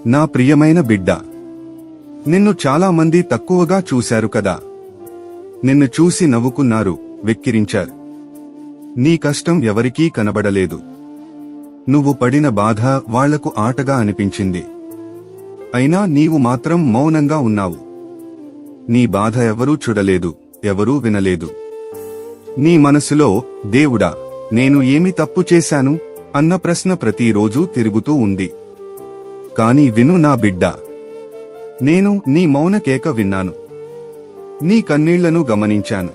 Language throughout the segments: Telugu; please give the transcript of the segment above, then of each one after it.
నా ప్రియమైన బిడ్డ, నిన్ను చాలా మంది తక్కువగా చూశారు కదా. నిన్ను చూసి నవ్వుకున్నారు, వెక్కిరించారు. నీ కష్టం ఎవరికీ కనబడలేదు. నువ్వు పడిన బాధ వాళ్లకు ఆటగా అనిపించింది. అయినా నీవు మాత్రం మౌనంగా ఉన్నావు. నీ బాధ ఎవరూ చూడలేదు, ఎవరూ వినలేదు. నీ మనసులో దేవుడా, నేను ఏమి తప్పు చేశాను అన్న ప్రశ్న ప్రతిరోజూ తిరుగుతూ ఉంది. కాని విను నా బిడ్డ, నేను నీ మౌన కేక విన్నాను. నీ కన్నీళ్లను గమనించాను.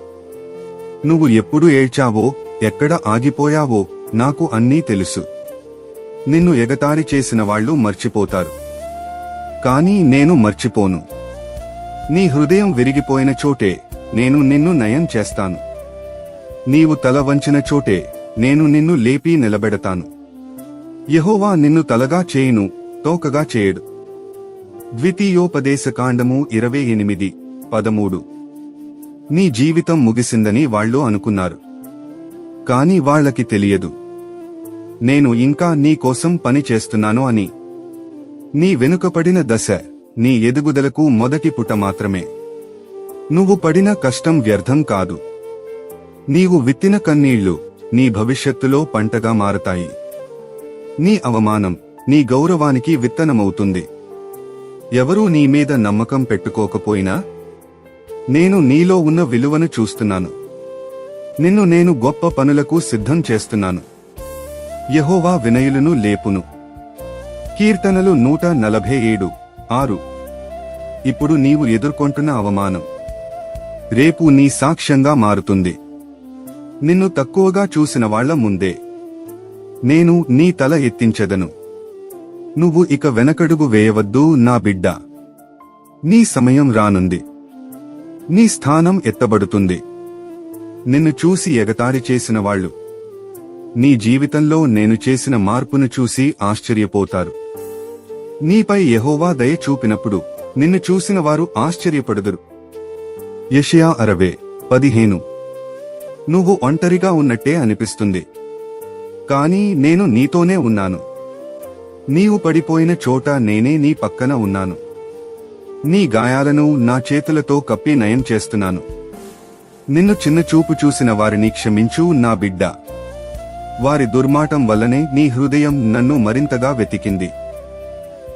నువ్వు ఎప్పుడు ఏడ్చావో, ఎక్కడ ఆగిపోయావో నాకు అన్నీ తెలుసు. నిన్ను ఎగతాళి చేసిన వాళ్ళు మర్చిపోతారు, కానీ నేను మర్చిపోను. నీ హృదయం విరిగిపోయిన చోటే నేను నిన్ను నయం చేస్తాను. నీవు తల వంచిన చోటే నేను నిన్ను లేపి నిలబెడతాను. యెహోవా నిన్ను తలగా చేయును, తోకగా చేయడు. ద్వితీయోపదేశకాండము 28:13. నీ జీవితం ముగిసిందని వాళ్ళు అనుకున్నారు, కాని వాళ్లకి తెలియదు నేను ఇంకా నీ కోసం పని చేస్తున్నాను అని. నీ వెనుకపడిన దశ నీ ఎదుగుదలకు మొదటి పుట మాత్రమే. నువ్వు పడిన కష్టం వ్యర్థం కాదు. నీవు విత్తిన కన్నీళ్లు నీ భవిష్యత్తులో పంటగా మారతాయి. నీ అవమానం నీ గౌరవానికి విత్తనమవుతుంది. ఎవరూ నీ మీద నమ్మకం పెట్టుకోకపోయినా నేను నీలో ఉన్న విలువను చూస్తున్నాను. నిన్ను నేను గొప్ప పనులకు సిద్ధం చేస్తున్నాను. యెహోవా వినయులను లేపును. కీర్తనలు 147:6. ఇప్పుడు నీవు ఎదుర్కొంటున్న అవమానం రేపు నీ సాక్ష్యంగా మారుతుంది. నిన్ను తక్కువగా చూసిన వాళ్ల ముందే నేను నీ తల ఎత్తించెదను. నువ్వు ఇక వెనకడుగు వేయవద్దు నా బిడ్డ. నీ సమయం రానుంది. నీ స్థానం ఎత్తబడుతుంది. నిన్ను చూసి ఎగతాళి చేసిన వాళ్ళు నీ జీవితంలో నేను చేసిన మార్పును చూసి ఆశ్చర్యపోతారు. నీపై యెహోవా దయ చూపినప్పుడు నిన్ను చూసిన వారు ఆశ్చర్యపడుదురు. యెషయా 60:15. నువ్వు ఒంటరిగా ఉన్నట్టే అనిపిస్తుంది, కాని నేను నీతోనే ఉన్నాను. నీవు పడిపోయిన చోట నేనే నీ పక్కన ఉన్నాను. నీ గాయాలను నా చేతులతో కప్పి నయం చేస్తున్నాను. నిన్ను చిన్నచూపు చూసిన వారిని క్షమించు నా బిడ్డ. వారి దుర్మాటం వల్లనే నీ హృదయం నన్ను మరింతగా వెతికింది.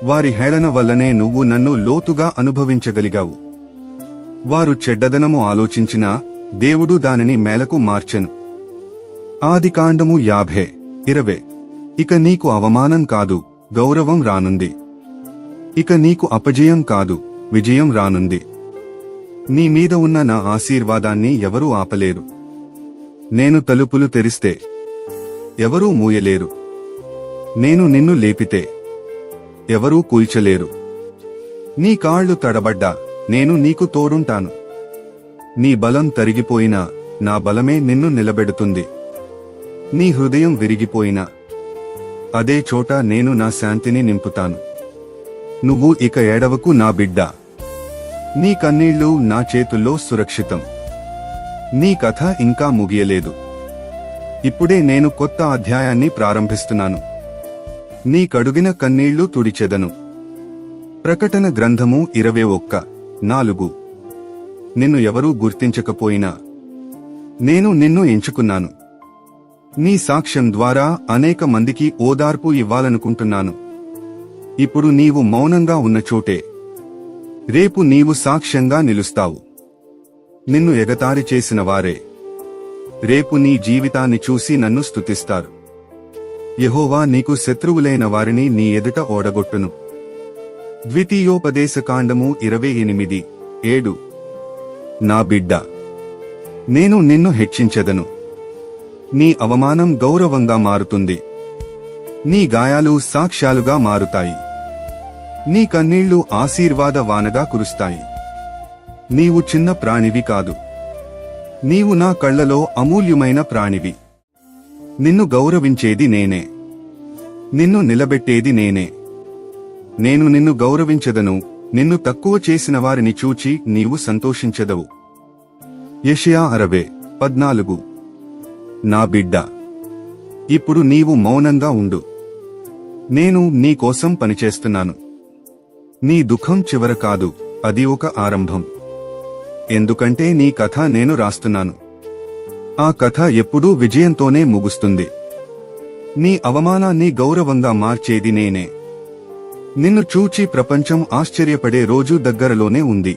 వారి హేళన వల్లనే నువ్వు నన్ను లోతుగా అనుభవించగలిగావు. వారు చెడ్డదనము ఆలోచించినా దేవుడు దానిని మేలకు మార్చెను. ఆదికాండము 50:20. ఇక నీకు అవమానం కాదు, గౌరవం రానుంది. ఇక నీకు అపజయం కాదు, విజయం రానుంది. నీ మీద ఉన్న నా ఆశీర్వాదాన్ని ఎవరూ ఆపలేరు. నేను తలుపులు తెరిస్తే ఎవరూ మూయలేరు. నేను నిన్ను లేపితే ఎవరూ కూల్చలేరు. నీ కాళ్లు తడబడ్డా నేను నీకు తోడుంటాను. నీ బలం తరిగిపోయినా నా బలమే నిన్ను నిలబెడుతుంది. నీ హృదయం విరిగిపోయినా అదే చోట నేను నా శాంతిని నింపుతాను. నువ్వు ఇక ఏడవకు నా బిడ్డ. నీ కన్నీళ్లు నా చేతుల్లో సురక్షితం. నీ కథ ఇంకా ముగియలేదు. ఇప్పుడే నేను కొత్త అధ్యాయాన్ని ప్రారంభిస్తున్నాను. నీ కడుగిన కన్నీళ్లు తుడిచెదను. ప్రకటన గ్రంథము 21:4. నిన్ను ఎవరూ గుర్తించకపోయినా నేను నిన్ను ఎంచుకున్నాను. నీ సాక్ష్యం ద్వారా అనేక మందికి ఓదార్పు ఇవ్వాలనుకుంటున్నాను. ఇప్పుడు నీవు మౌనంగా ఉన్న చోటే రేపు నీవు సాక్ష్యంగా నిలుస్తావు. నిన్ను ఎగతాళి చేసిన వారే రేపు నీ జీవితాన్ని చూసి నన్ను స్తుతిస్తారు. యెహోవా నీకు శత్రువులైన వారిని నీ ఎదుట ఓడగొట్టును. ద్వితీయోపదేశకాండము 28:7. నా బిడ్డ, నేను నిన్ను హెచ్చించెదను. నీ అవమానం గౌరవంగా మారుతుంది. నీ గాయాలు సాక్ష్యాలుగా మారుతాయి. నీ కన్నీళ్లు ఆశీర్వాద వానగా కురుస్తాయి. నీవు చిన్న ప్రాణివి కాదు. నీవు నా కళ్లలో అమూల్యమైన ప్రాణివి. నిన్ను గౌరవించేది నేనే. నిన్ను నిలబెట్టేది నేనే. నేను నిన్ను గౌరవించెదను. నిన్ను తక్కువ చేసిన వారిని చూచి నీవు సంతోషించెదవు. యెషయా 60:14. నా బిడ్డ, ఇప్పుడు నీవు మౌనంగా ఉండు. నేను నీ కోసం పనిచేస్తున్నాను. నీ దుఃఖం చివర కాదు, అది ఒక ఆరంభం. ఎందుకంటే నీ కథ నేను రాస్తున్నాను. ఆ కథ ఎప్పుడూ విజయంతోనే ముగుస్తుంది. నీ అవమానాన్ని గౌరవంగా మార్చేది నేనే. నిన్ను చూచి ప్రపంచం ఆశ్చర్యపడే రోజు దగ్గరలోనే ఉంది.